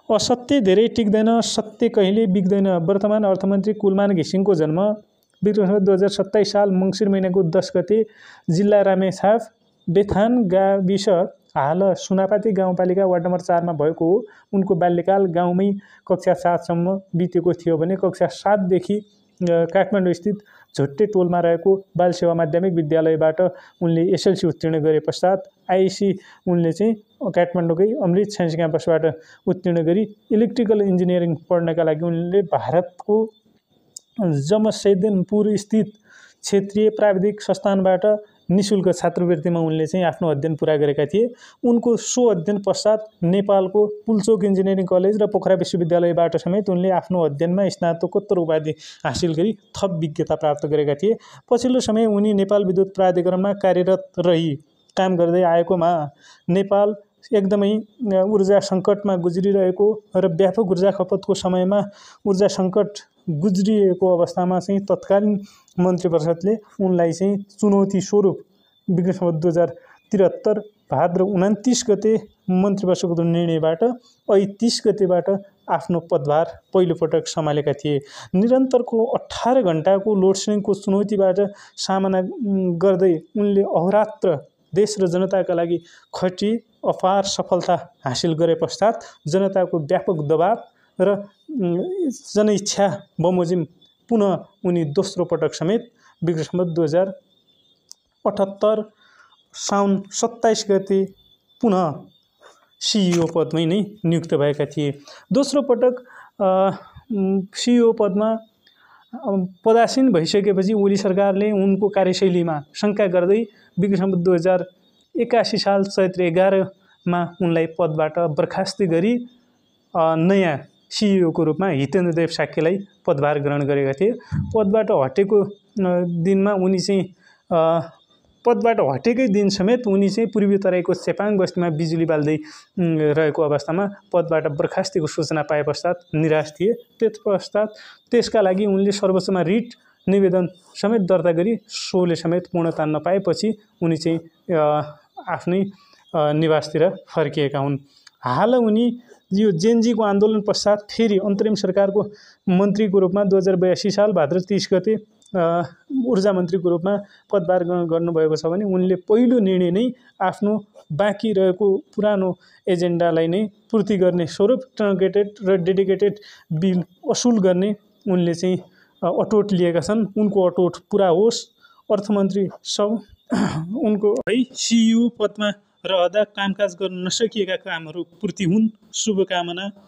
असत्य धेरै टिक्दैन, सत्य कहिले बिग्दैन। वर्तमान अर्थमन्त्री कुलमान घिसिङको जन्म विक्रम सम्वत 2027 साल मङ्सिर महिनाको 10 गते जिल्ला रामेछाप बेथान गाविस हाल सुनापाती गाउँपालिका वार्ड नम्बर 4 मा भएको हो। उनको बाल्यकाल गाउँमै कक्षा 7 सम्म बितेको थियो भने कक्षा 7 देखि काठमाडौँ स्थित झोट्टे टोलमा रहेको बाल सेवा माध्यमिक विद्यालयबाट उनले एसएलसी उत्तीर्ण गरे पश्चात आइएसी उनले चाहिँ काठमाडौँकै अमृत साइन्स क्याम्पसबाट उत्तीर्ण गरी इलेक्ट्रिकल इन्जिनियरिङ पढ्नका लागि उनले भारतको जमशेदपुर स्थित क्षेत्रीय प्राविधिक संस्थानबाट निशुल्क छात्रवृत्तिमा उनले चाहिँ आफ्नो अध्ययन पुरा गरेका थिए। उनको सो अध्ययन पश्चात नेपालको पुल्चोक इन्जिनियरिङ कलेज र पोखरा विश्वविद्यालयबाट समेत उनले आफ्नो अध्ययनमा स्नातकोत्तर उपाधि हासिल गरी थप विज्ञता प्राप्त गरेका थिए। पछिल्लो समय उनी नेपाल विद्युत प्राधिकरणमा कार्यरत रही काम गर्दै आएकोमा नेपाल एकदमै ऊर्जा सङ्कटमा गुज्रिरहेको र व्यापक ऊर्जा खपतको समयमा ऊर्जा सङ्कट गुज्रिएको अवस्थामा चाहिँ तत्कालीन मन्त्री परिषदले उनलाई चाहिँ चुनौती स्वरूप विक्रम सम्वत 2073 भाद्र 29 गते मन्त्री परिषदको निर्णयबाट 31 गतेबाट आफ्नो पदभार पहिलोपटक सम्हालेका थिए। निरन्तरको 18 घण्टाको लोडसेडिङको चुनौतीबाट सामना गर्दै उनले अहोरात्र देश र जनताका लागि खटी अपार सफलता हासिल गरे पश्चात जनताको व्यापक दबाव र जनइच्छा बमोजिम पुनः उनी दोस्रो पटक समेत विक्रम सम्वत 2078 साउन 27 गते पुनः सिइओ पदमै नै नियुक्त भएका थिए। दोस्रो पटक सिइओ पदमा पदासीन भइसकेपछि ओली सरकारले उनको कार्यशैलीमा शङ्का गर्दै विक्रम सम्वत 2081 साल चैत्र 11 मा उनलाई पदबाट बर्खास्ती गरी नयाँ सिइओको रूपमा हितेन्द्र देव साक्यलाई पदभार ग्रहण गरेका थिए। पदबाट हटेको दिनमा उनी चाहिँ पदबाट हटेकै दिन समेत उनी चाहिँ पूर्वी तराईको चेपाङ बस्तीमा बिजुली बाल्दै रहेको अवस्थामा पदबाट बर्खास्तीको सूचना पाए पश्चात निराश थिए। त्यस पश्चात त्यसका लागि उनले सर्वोच्चमा रिट निवेदन समेत दर्ता गरी सोले समेत पूर्णता नपाएपछि उनी चाहिँ आफ्नै निवासतिर फर्किएका हुन्। हाल उनी यो जेनजीको आन्दोलन पश्चात फेरि अन्तरिम सरकारको मन्त्रीको रूपमा 2082 साल भाद्र 30 गते ऊर्जा मन्त्रीको रूपमा पदभार ग्रहण गर्नुभएको छ भने उनले पहिलो निर्णय नै आफ्नो बाँकी रहेको पुरानो एजेन्डालाई नै पूर्ति गर्ने स्वरूप ट्रङ्केटेड र डेडिकेटेड बिल असुल गर्ने उनले चाहिँ अटोट लिएका छन्। उनको अटोट पुरा होस्। अर्थमन्त्री सब उनको है सिइओ पदमा रहँदा कामकाज गर्न नसकिएका कामहरू पूर्ति हुन्। शुभकामना।